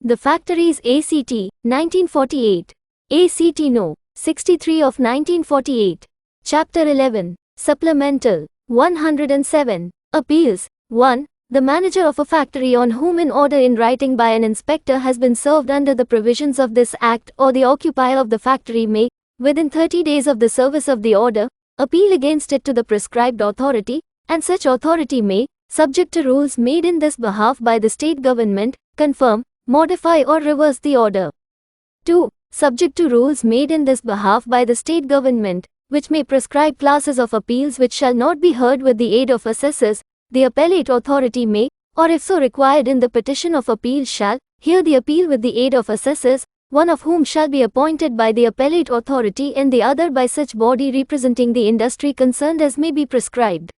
The Factories ACT, 1948. ACT No. 63 of 1948. Chapter 11. Supplemental. 107. Appeals. 1. The manager of a factory on whom an order in writing by an inspector has been served under the provisions of this Act, or the occupier of the factory may, within 30 days of the service of the order, appeal against it to the prescribed authority, and such authority may, subject to rules made in this behalf by the state government, confirm, modify or reverse the order. 2. Subject to rules made in this behalf by the state government, which may prescribe classes of appeals which shall not be heard with the aid of assessors, the appellate authority may, or if so required in the petition of appeal shall, hear the appeal with the aid of assessors, one of whom shall be appointed by the appellate authority and the other by such body representing the industry concerned as may be prescribed.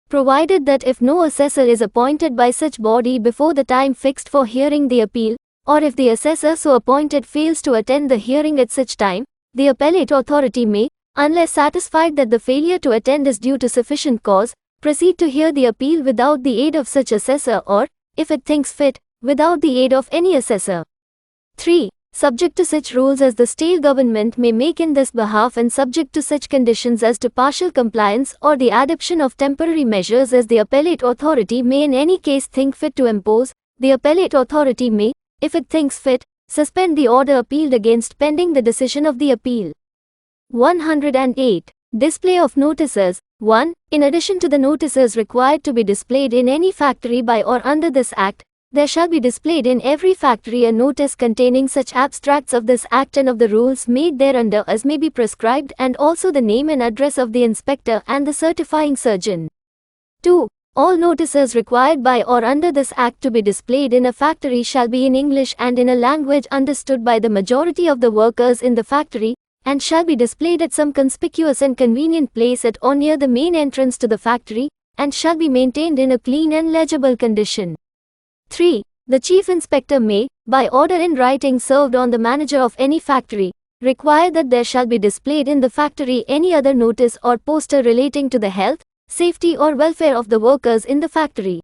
Provided that if no assessor is appointed by such body before the time fixed for hearing the appeal, or if the assessor so appointed fails to attend the hearing at such time, the appellate authority may, unless satisfied that the failure to attend is due to sufficient cause, proceed to hear the appeal without the aid of such assessor or, if it thinks fit, without the aid of any assessor. 3. Subject to such rules as the state government may make in this behalf and subject to such conditions as to partial compliance or the adoption of temporary measures as the appellate authority may in any case think fit to impose, the appellate authority may, if it thinks fit, suspend the order appealed against pending the decision of the appeal. 108. Display of notices. 1. In addition to the notices required to be displayed in any factory by or under this Act, there shall be displayed in every factory a notice containing such abstracts of this Act and of the rules made thereunder as may be prescribed, and also the name and address of the inspector and the certifying surgeon. 2. All notices required by or under this Act to be displayed in a factory shall be in English and in a language understood by the majority of the workers in the factory, and shall be displayed at some conspicuous and convenient place at or near the main entrance to the factory, and shall be maintained in a clean and legible condition. 3. The chief inspector may, by order in writing served on the manager of any factory, require that there shall be displayed in the factory any other notice or poster relating to the health, safety or welfare of the workers in the factory.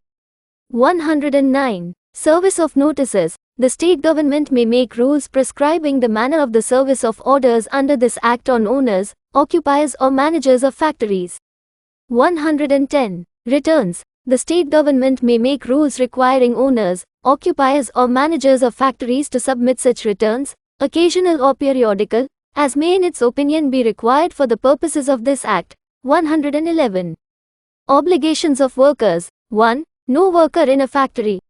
109. Service of notices. The state government may make rules prescribing the manner of the service of orders under this Act on owners, occupiers or managers of factories. 110. Returns. The state government may make rules requiring owners, occupiers or managers of factories to submit such returns, occasional or periodical, as may in its opinion be required for the purposes of this Act. 111. Obligations of workers. 1. No worker in a factory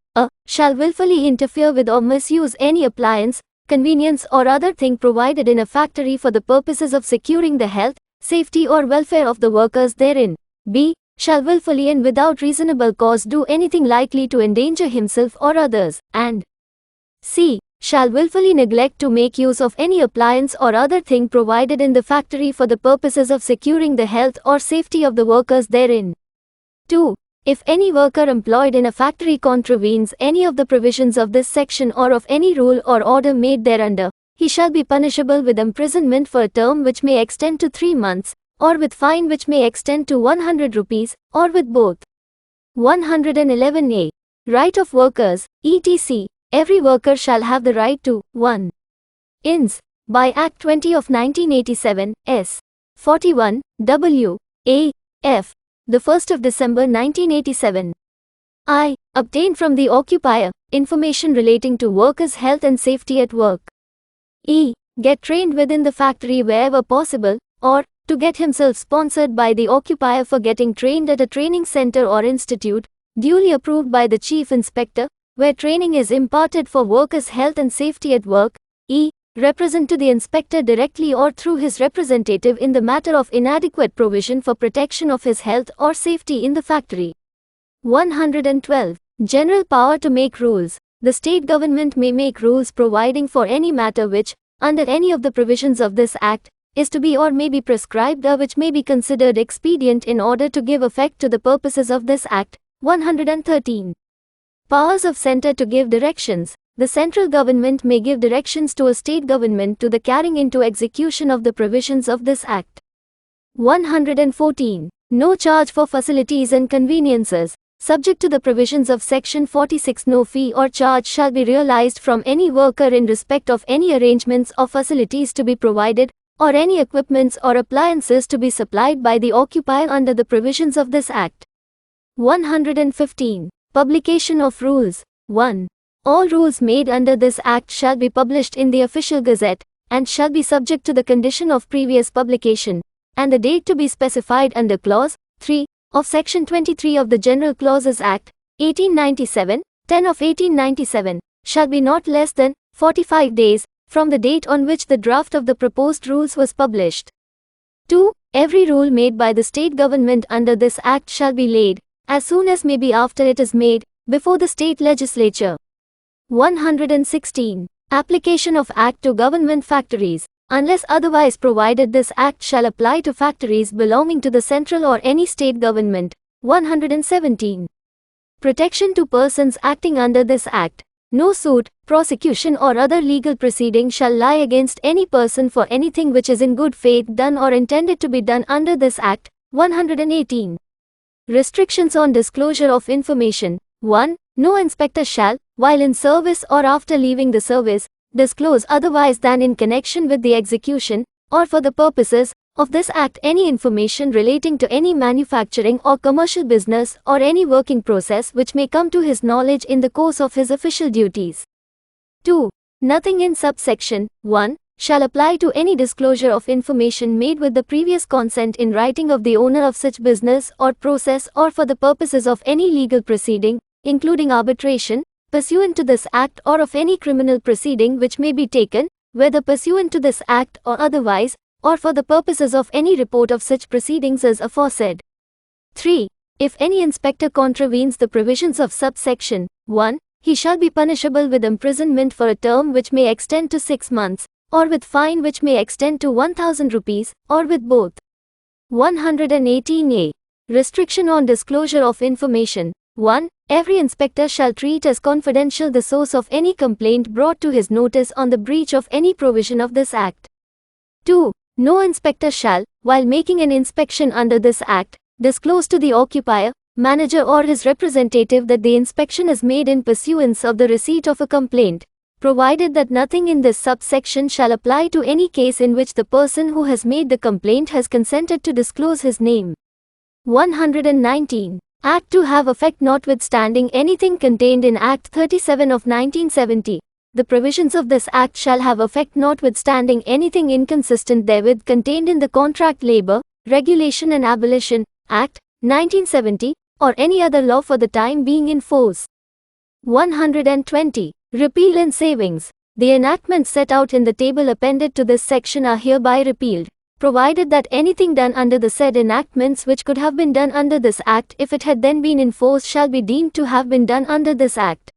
shall willfully interfere with or misuse any appliance, convenience or other thing provided in a factory for the purposes of securing the health, safety or welfare of the workers therein. B. Shall willfully and without reasonable cause do anything likely to endanger himself or others, and C. Shall willfully neglect to make use of any appliance or other thing provided in the factory for the purposes of securing the health or safety of the workers therein. 2. If any worker employed in a factory contravenes any of the provisions of this section or of any rule or order made thereunder, he shall be punishable with imprisonment for a term which may extend to 3 months, or with fine which may extend to 100 rupees, or with both. 111a. Right of workers, etc. Every worker shall have the right to 1. Ins. By Act 20 of 1987, S. 41, W. A. F. The 1st of December 1987. I. Obtain from the occupier information relating to workers' health and safety at work. E. Get trained within the factory wherever possible, or to get himself sponsored by the occupier for getting trained at a training center or institute, duly approved by the chief inspector, where training is imparted for workers' health and safety at work. E. Represent to the inspector directly or through his representative in the matter of inadequate provision for protection of his health or safety in the factory. 112. General power to make rules. The state government may make rules providing for any matter which, under any of the provisions of this Act, is to be or may be prescribed or which may be considered expedient in order to give effect to the purposes of this Act. 113. Powers of Centre to give directions. The central government may give directions to a state government to the carrying into execution of the provisions of this Act. 114. No charge for facilities and conveniences. subject to the provisions of Section 46. No fee or charge shall be realized from any worker in respect of any arrangements or facilities to be provided, or any equipments or appliances to be supplied by the occupier under the provisions of this Act. 115. Publication of Rules. 1. All rules made under this Act shall be published in the Official Gazette, and shall be subject to the condition of previous publication, and the date to be specified under Clause 3 of Section 23 of the General Clauses Act, 1897, 10 of 1897, shall be not less than 45 days from the date on which the draft of the proposed rules was published. 2. Every rule made by the state government under this Act shall be laid, as soon as may be after it is made, before the state legislature. 116. Application of Act to government factories. Unless otherwise provided, this Act shall apply to factories belonging to the central or any state government. 117. Protection to persons acting under this Act. No suit, prosecution or other legal proceeding shall lie against any person for anything which is in good faith done or intended to be done under this Act. 118. Restrictions on disclosure of information. 1. No inspector shall, while in service or after leaving the service, disclose otherwise than in connection with the execution, or for the purposes, of this Act any information relating to any manufacturing or commercial business or any working process which may come to his knowledge in the course of his official duties. 2. Nothing in subsection 1 shall apply to any disclosure of information made with the previous consent in writing of the owner of such business or process or for the purposes of any legal proceeding, including arbitration, pursuant to this Act or of any criminal proceeding which may be taken, whether pursuant to this Act or otherwise, or for the purposes of any report of such proceedings as aforesaid. 3. If any inspector contravenes the provisions of subsection 1, he shall be punishable with imprisonment for a term which may extend to 6 months, or with fine which may extend to 1,000 rupees, or with both. 118a. Restriction on disclosure of information. 1. Every inspector shall treat as confidential the source of any complaint brought to his notice on the breach of any provision of this Act. 2. No inspector shall, while making an inspection under this Act, disclose to the occupier, manager or his representative that the inspection is made in pursuance of the receipt of a complaint, provided that nothing in this subsection shall apply to any case in which the person who has made the complaint has consented to disclose his name. 119. Act to have effect notwithstanding anything contained in Act 37 of 1970. The provisions of this Act shall have effect notwithstanding anything inconsistent therewith contained in the Contract Labour, Regulation and Abolition Act, 1970, or any other law for the time being in force. 120. Repeal and savings. The enactments set out in the table appended to this section are hereby repealed, provided that anything done under the said enactments which could have been done under this Act if it had then been in force shall be deemed to have been done under this Act.